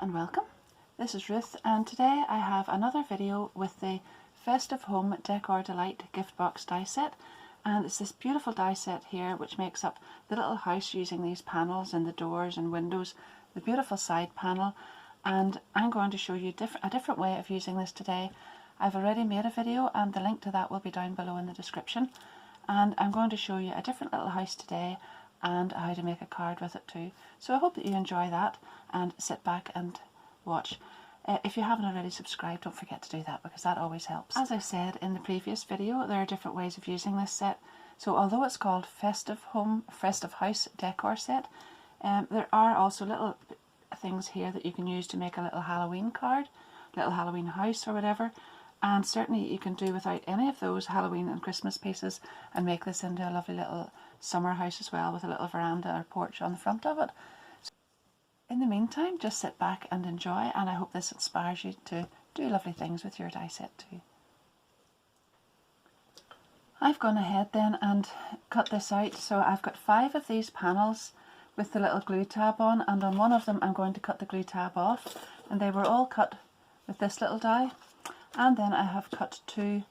and welcome. This is Ruth, and today I have another video with the Festive Home Decor Delight gift box die set, and it's this beautiful die set here which makes up the little house using these panels and the doors and windows, the beautiful side panel, and I'm going to show you a different way of using this today. I've already made a video and the link to that will be down below in the description, and I'm going to show you a different little house today and how to make a card with it too. So I hope that you enjoy that and sit back and watch. If you haven't already subscribed, don't forget to do that because that always helps. As I said in the previous video, there are different ways of using this set. So although it's called Festive House Decor Set, there are also little things here that you can use to make a little Halloween card, little Halloween house or whatever. And certainly you can do without any of those Halloween and Christmas pieces and make this into a lovely little summer house as well, with a little veranda or porch on the front of it. So in the meantime, just sit back and enjoy, and I hope this inspires you to do lovely things with your die set too. I've gone ahead then and cut this out, so I've got 5 of these panels with the little glue tab on, and on one of them I'm going to cut the glue tab off, and they were all cut with this little die. And then I have cut 2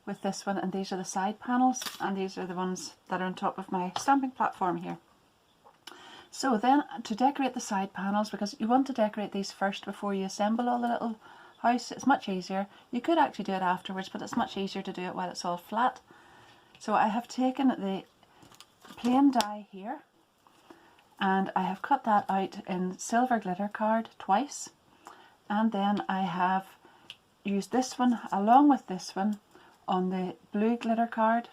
with this one, and these are the side panels, and these are the ones that are on top of my stamping platform here. So then to decorate the side panels, because you want to decorate these first before you assemble all the little house, it's much easier. You could actually do it afterwards, but it's much easier to do it while it's all flat. So I have taken the plain die here and I have cut that out in silver glitter card twice, and then I have used this one along with this one on the blue glitter card,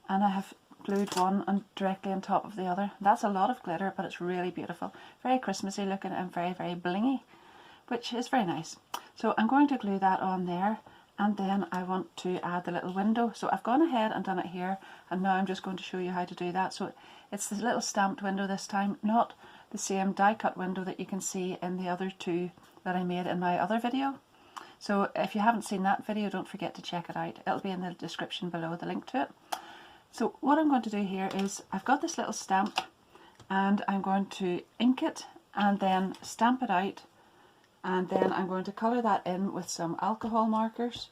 and I have glued one directly on top of the other. That's a lot of glitter, but it's really beautiful, very Christmassy looking and very blingy, which is very nice. So I'm going to glue that on there, and then I want to add the little window. So I've gone ahead and done it here, and now I'm just going to show you how to do that. So it's the little stamped window this time, not the same die cut window that you can see in the other 2 that I made in my other video. So if you haven't seen that video, don't forget to check it out. It'll be in the description below, the link to it. So what I'm going to do here is I've got this little stamp, and I'm going to ink it and then stamp it out, and then I'm going to colour that in with some alcohol markers.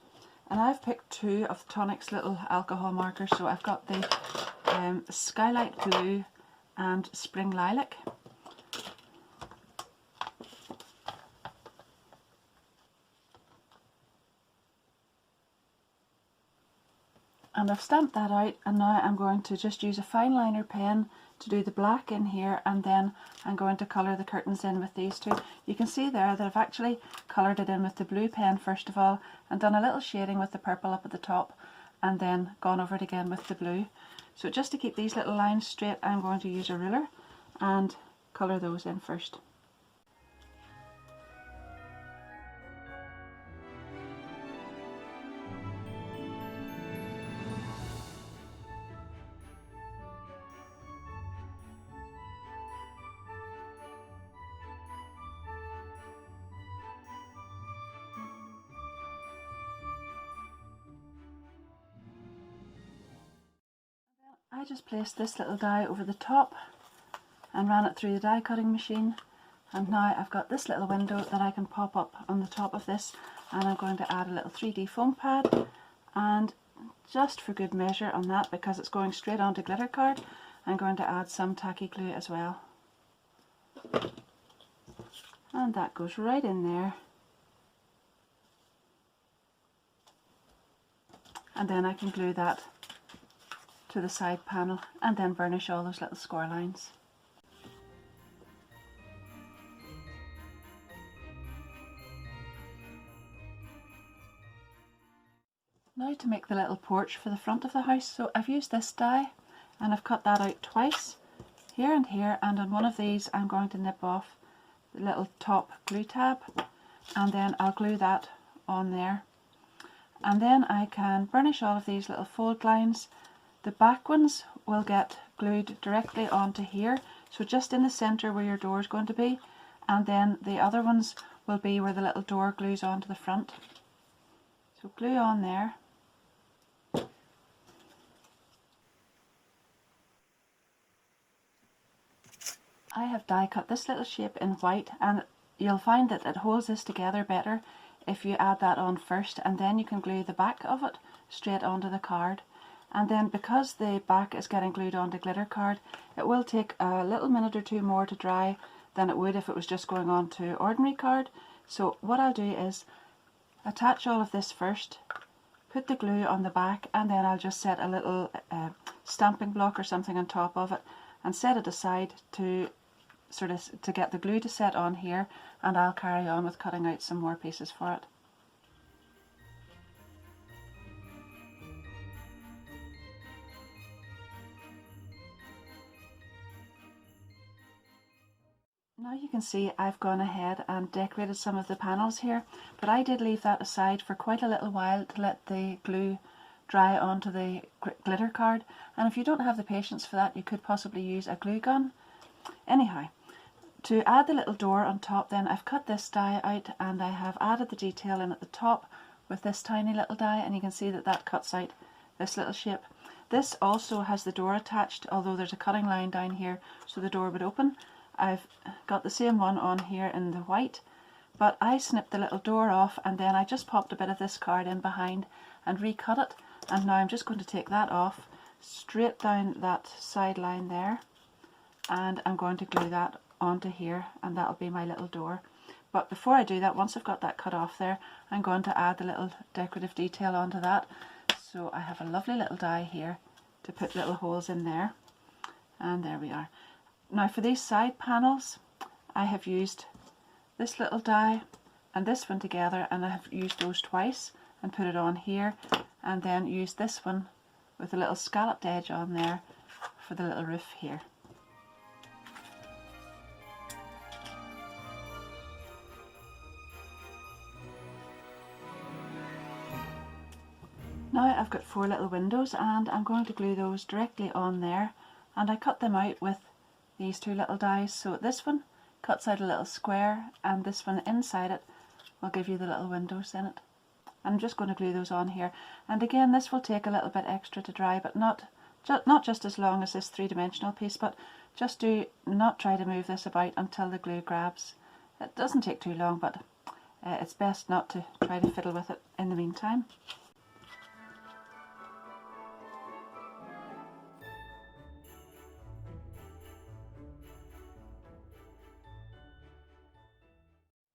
And I've picked 2 of Tonic's little alcohol markers. So I've got the Skylight Blue and Spring Lilac. And I've stamped that out, and now I'm going to just use a fine liner pen to do the black in here, and then I'm going to colour the curtains in with these 2. You can see there that I've actually coloured it in with the blue pen first of all, and done a little shading with the purple up at the top, and then gone over it again with the blue. So just to keep these little lines straight, I'm going to use a ruler and colour those in first. I just placed this little die over the top and ran it through the die cutting machine, and now I've got this little window that I can pop up on the top of this, and I'm going to add a little 3D foam pad, and just for good measure on that, because it's going straight onto glitter card, I'm going to add some tacky glue as well, and that goes right in there. And then I can glue that to the side panel and then burnish all those little score lines. Now to make the little porch for the front of the house. So I've used this die and I've cut that out twice, here and here, and on one of these I'm going to nip off the little top glue tab, and then I'll glue that on there, and then I can burnish all of these little fold lines. The back ones will get glued directly onto here, so just in the centre where your door is going to be, and then the other ones will be where the little door glues onto the front. So glue on there. I have die cut this little shape in white, and you'll find that it holds this together better if you add that on first, and then you can glue the back of it straight onto the card. And then because the back is getting glued onto glitter card, it will take a little minute or two more to dry than it would if it was just going on to ordinary card. So what I'll do is attach all of this first, put the glue on the back, and then I'll just set a little stamping block or something on top of it and set it aside to get the glue to set on here, and I'll carry on with cutting out some more pieces for it. Now you can see I've gone ahead and decorated some of the panels here, but I did leave that aside for quite a little while to let the glue dry onto the glitter card, and if you don't have the patience for that, you could possibly use a glue gun. Anyhow, to add the little door on top, then I've cut this die out and I have added the detail in at the top with this tiny little die, and you can see that that cuts out this little shape. This also has the door attached, although there's a cutting line down here so the door would open. I've got the same one on here in the white, but I snipped the little door off and then I just popped a bit of this card in behind and recut it, and now I'm just going to take that off straight down that side line there, and I'm going to glue that onto here, and that'll be my little door. But before I do that, once I've got that cut off there, I'm going to add the little decorative detail onto that. So I have a lovely little die here to put little holes in there, and there we are. Now for these side panels, I have used this little die and this one together, and I have used those twice and put it on here, and then used this one with a little scalloped edge on there for the little roof here. Now I've got 4 little windows, and I'm going to glue those directly on there, and I cut them out with these 2 little dies. So this one cuts out a little square, and this one inside it will give you the little windows in it. I'm just going to glue those on here, and again this will take a little bit extra to dry, but not just as long as this 3-dimensional piece, but just do not try to move this about until the glue grabs. It doesn't take too long, but it's best not to try to fiddle with it in the meantime.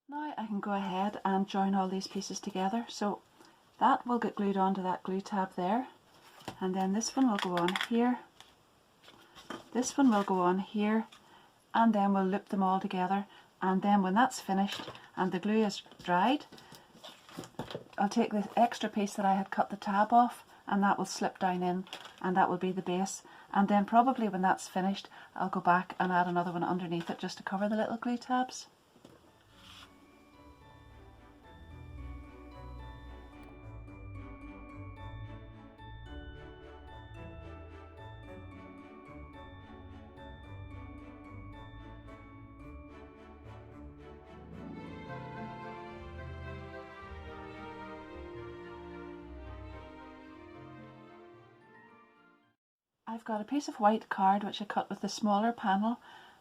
Now I can go ahead and join all these pieces together. So that will get glued onto that glue tab there, and then this one will go on here, this one will go on here, and then we'll loop them all together, and then when that's finished and the glue is dried, I'll take the extra piece that I had cut the tab off, and that will slip down in, and that will be the base. And then probably when that's finished, I'll go back and add another one underneath it just to cover the little glue tabs. I've got a piece of white card which I cut with the smaller panel,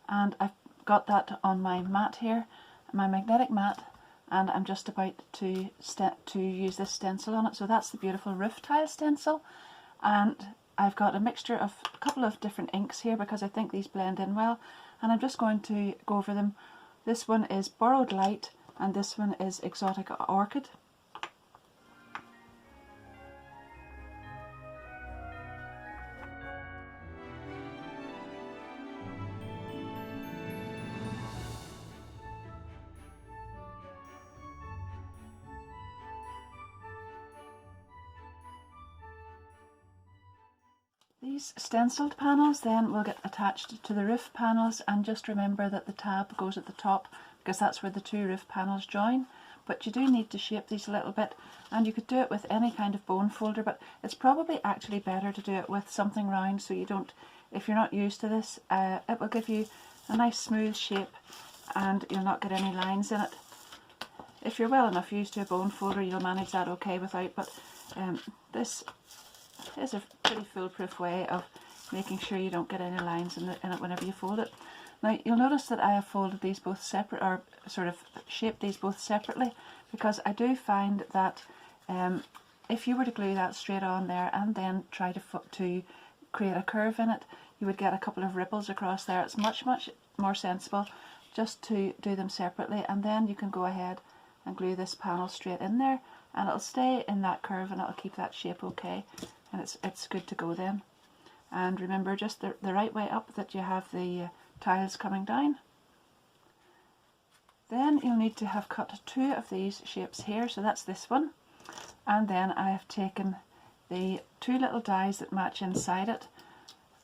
and I've got that on my mat here, my magnetic mat, and I'm just about to use this stencil on it. So that's the beautiful roof tile stencil, and I've got a mixture of a couple of different inks here because I think these blend in well, and I'm just going to go over them. This one is Borrowed Light and this one is Exotic Orchid. These stenciled panels then will get attached to the roof panels, and just remember that the tab goes at the top because that's where the 2 roof panels join. But you do need to shape these a little bit, and you could do it with any kind of bone folder, but it's probably actually better to do it with something round so you don't, if you're not used to this, it will give you a nice smooth shape and you'll not get any lines in it. If you're well enough used to a bone folder, you'll manage that okay without, but this is a pretty foolproof way of making sure you don't get any lines in it whenever you fold it. Now you'll notice that I have folded these both separate, or sort of shaped these both separately, because I do find that if you were to glue that straight on there and then try to create a curve in it, you would get a couple of ripples across there. It's much more sensible just to do them separately, and then you can go ahead and glue this panel straight in there, and it'll stay in that curve and it'll keep that shape okay, and it's good to go then. And remember, just the right way up, that you have the tiles coming down. Then you'll need to have cut 2 of these shapes here, so that's this one, and then I have taken the 2 little dies that match inside it,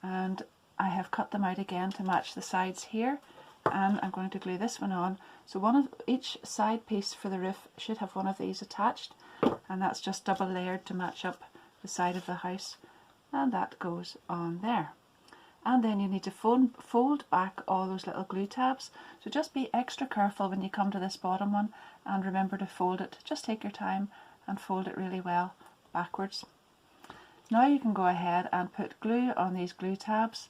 and I have cut them out again to match the sides here, and I'm going to glue this one on. So one of each side piece for the roof should have one of these attached, and that's just double layered to match up the side of the house, and that goes on there. And then you need to fold back all those little glue tabs, so just be extra careful when you come to this bottom one, and remember to fold it. Just take your time and fold it really well backwards. Now you can go ahead and put glue on these glue tabs,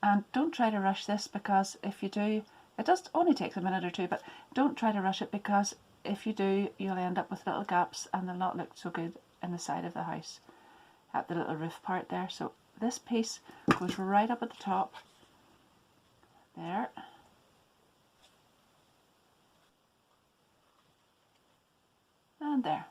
and don't try to rush this, because if you do, it does only takes a minute or two, but don't try to rush it, because if you do, you'll end up with little gaps and they'll not look so good in the side of the house at the little roof part there. So this piece goes right up at the top there, and there.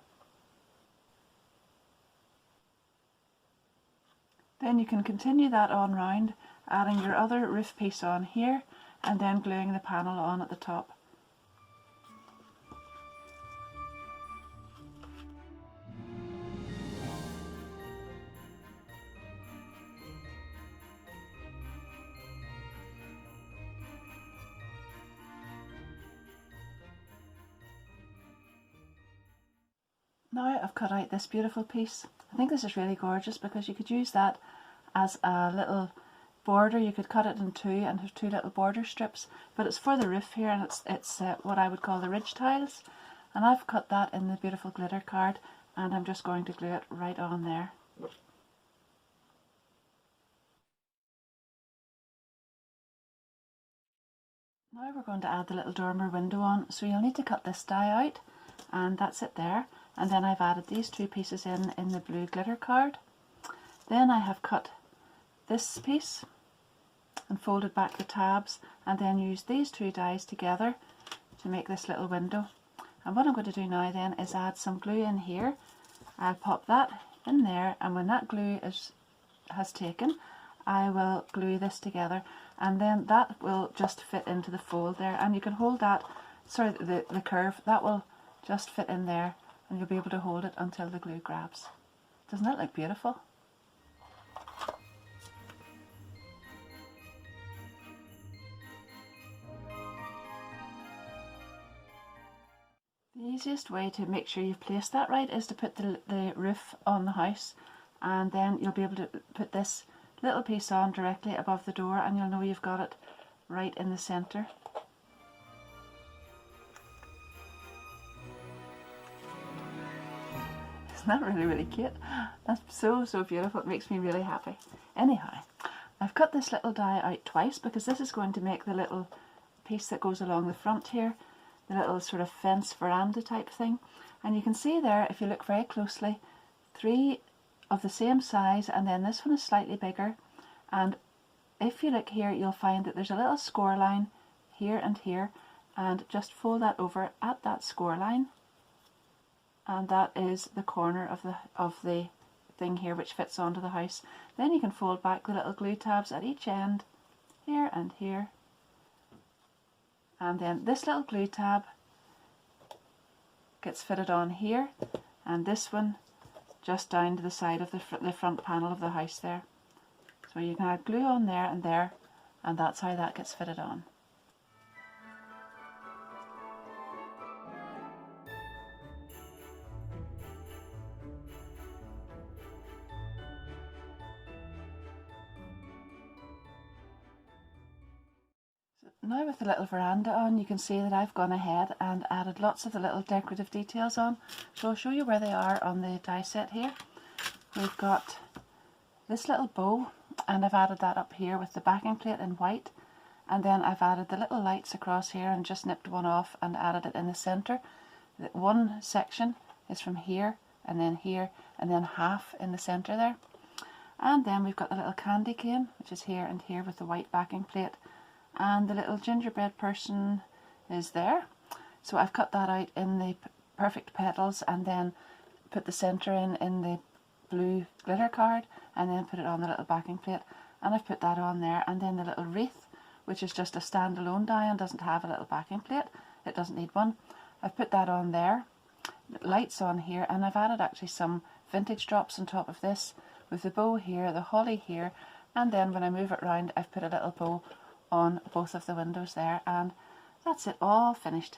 Then you can continue that on round, adding your other roof piece on here, and then gluing the panel on at the top. Now I've cut out this beautiful piece. I think this is really gorgeous, because you could use that as a little border. You could cut it in 2 and have 2 little border strips, but it's for the roof here, and it's what I would call the ridge tiles, and I've cut that in the beautiful glitter card, and I'm just going to glue it right on there. Now we're going to add the little dormer window on, so you'll need to cut this die out, and that's it there. And then I've added these 2 pieces in the blue glitter card. Then I have cut this piece and folded back the tabs, and then used these 2 dies together to make this little window. And what I'm going to do now then is add some glue in here. I'll pop that in there, and when that glue has taken, I will glue this together, and then that will just fit into the fold there, and you can hold that, sorry, the curve, that will just fit in there, and you'll be able to hold it until the glue grabs. Doesn't that look beautiful? The easiest way to make sure you've placed that right is to put the roof on the house, and then you'll be able to put this little piece on directly above the door, and you'll know you've got it right in the centre. Isn't that really cute? That's so beautiful. It makes me really happy. Anyhow, I've cut this little die out twice, because this is going to make the little piece that goes along the front here, the little sort of fence veranda type thing. And you can see there, if you look very closely, 3 of the same size, and then this one is slightly bigger. And if you look here, you'll find that there's a little score line here and here, and just fold that over at that score line, and that is the corner of the thing here, which fits onto the house. Then you can fold back the little glue tabs at each end, here and here, and then this little glue tab gets fitted on here, and this one just down to the side of the front panel of the house there. So you can add glue on there, and that's how that gets fitted on. Now with the little veranda on, you can see that I've gone ahead and added lots of the little decorative details on. So I'll show you where they are on the die set here. We've got this little bow, and I've added that up here with the backing plate in white, and then I've added the little lights across here and just nipped one off and added it in the centre. One section is from here and then half in the centre there. And then we've got the little candy cane, which is here and here with the white backing plate, and the little gingerbread person is there. So I've cut that out in the perfect petals and then put the centre in the blue glitter card and then put it on the little backing plate, and I've put that on there. And then the little wreath, which is just a standalone die and doesn't have a little backing plate, it doesn't need one, I've put that on there. Lights on here, and I've added actually some vintage drops on top of this with the bow here, the holly here, and then when I move it round I've put a little bow on both of the windows there, and that's it, all finished.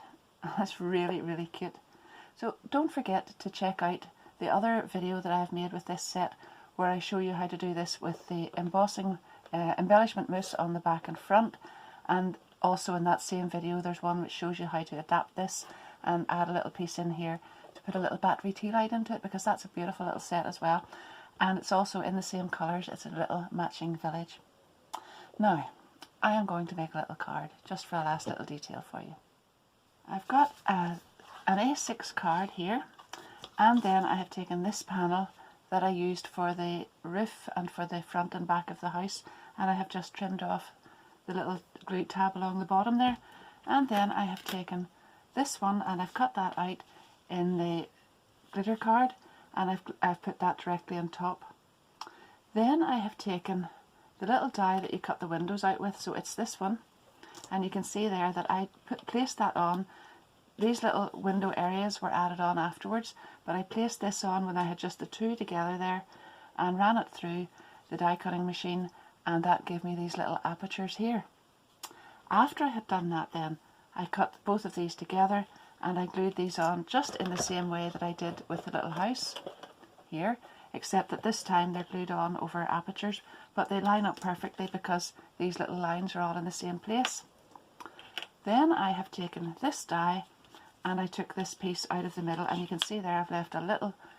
That's really, really cute. So don't forget to check out the other video that I've made with this set, where I show you how to do this with the embossing embellishment mousse on the back and front, and also in that same video there's one which shows you how to adapt this and add a little piece in here to put a little battery tea light into it, because that's a beautiful little set as well, and it's also in the same colours. It's a little matching village. Now I am going to make a little card just for a last little detail for you. I've got an A6 card here, and then I have taken this panel that I used for the roof and for the front and back of the house, and I have just trimmed off the little glue tab along the bottom there, and then I have taken this one and I've cut that out in the glitter card, and I've put that directly on top. Then I have taken the little die that you cut the windows out with, so it's this one, and you can see there that I placed that on. These little window areas were added on afterwards, but I placed this on when I had just the two together there and ran it through the die cutting machine, and that gave me these little apertures here. After I had done that, then I cut both of these together and I glued these on just in the same way that I did with the little house here, except that this time they're glued on over apertures, but they line up perfectly because these little lines are all in the same place. Then I have taken this die and I took this piece out of the middle, and you can see there I've left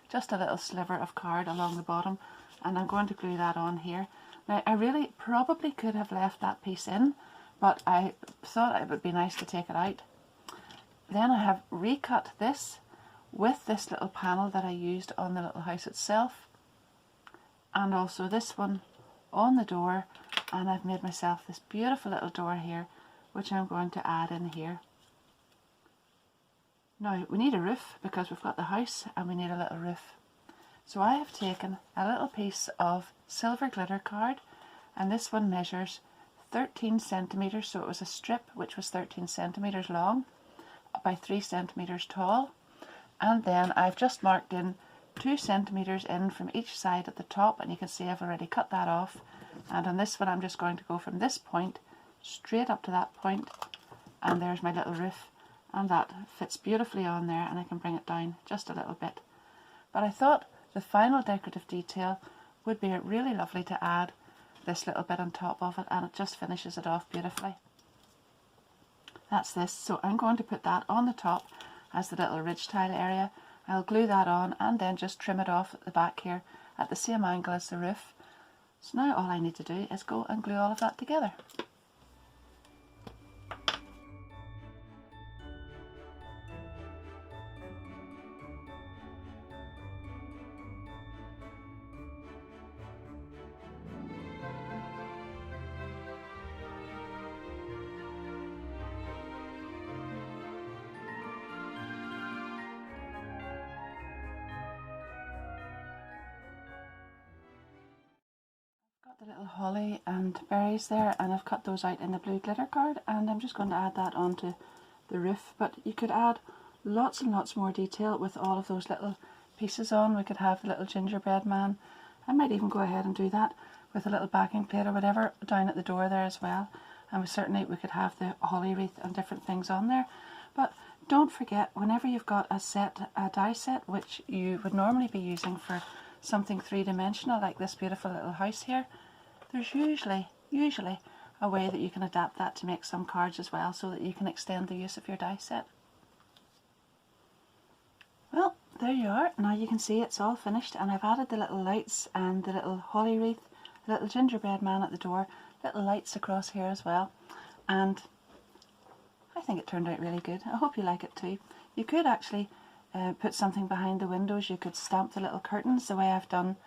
just a little sliver of card along the bottom, and I'm going to glue that on here. Now I really probably could have left that piece in, but I thought it would be nice to take it out. Then I have recut this with this little panel that I used on the little house itself, and also this one on the door, and I've made myself this beautiful little door here, which I'm going to add in here. Now we need a roof because we've got the house and we need a little roof. So I have taken a little piece of silver glitter card, and this one measures 13 centimetres, so it was a strip which was 13 centimetres long by 3 centimetres tall, and then I've just marked in 2 centimetres in from each side at the top, and you can see I've already cut that off, and on this one I'm just going to go from this point straight up to that point, and there's my little roof, and that fits beautifully on there, and I can bring it down just a little bit. But I thought the final decorative detail would be really lovely to add this little bit on top of it, and it just finishes it off beautifully. That's this, so I'm going to put that on the top as the little ridge tile area. I'll glue that on and then just trim it off at the back here at the same angle as the roof. So now all I need to do is go and glue all of that together. The little holly and berries there, and I've cut those out in the blue glitter card, and I'm just going to add that onto the roof. But you could add lots and lots more detail with all of those little pieces on. We could have the little gingerbread man. I might even go ahead and do that with a little backing plate or whatever down at the door there as well, and we could have the holly wreath and different things on there. But don't forget, whenever you've got a die set which you would normally be using for something three-dimensional like this beautiful little house here, there's usually a way that you can adapt that to make some cards as well, so that you can extend the use of your die set. Well, there you are. Now you can see it's all finished, and I've added the little lights and the little holly wreath a little gingerbread man at the door, little lights across here as well, and I think it turned out really good. I hope you like it too. You could actually put something behind the windows. You could stamp the little curtains the way I've done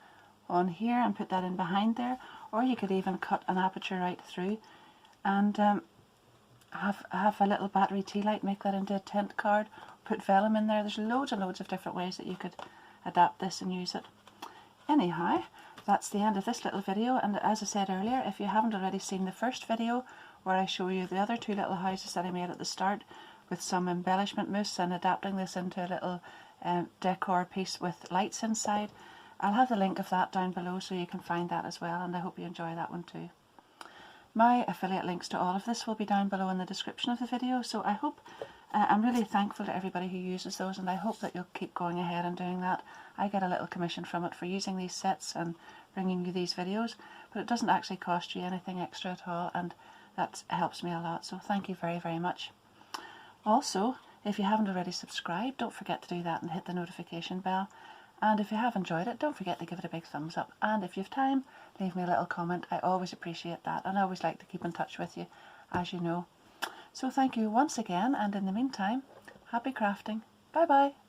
on here and put that in behind there, or you could even cut an aperture right through and have a little battery tea light, make that into a tent card, put vellum in there. There's loads and loads of different ways that you could adapt this and use it. Anyhow, that's the end of this little video, and as I said earlier, if you haven't already seen the first video where I show you the other two little houses that I made at the start with some embellishment mousse and adapting this into a little decor piece with lights inside, I'll have the link of that down below so you can find that as well, and I hope you enjoy that one too. My affiliate links to all of this will be down below in the description of the video, so I hope, I'm really thankful to everybody who uses those, and I hope that you'll keep going ahead and doing that. I get a little commission from it for using these sets and bringing you these videos, but it doesn't actually cost you anything extra at all, and that helps me a lot, so thank you very, very much. Also, if you haven't already subscribed, don't forget to do that and hit the notification bell. And if you have enjoyed it, don't forget to give it a big thumbs up. And if you have time, leave me a little comment. I always appreciate that, and I always like to keep in touch with you, as you know. So thank you once again, and in the meantime, happy crafting. Bye bye.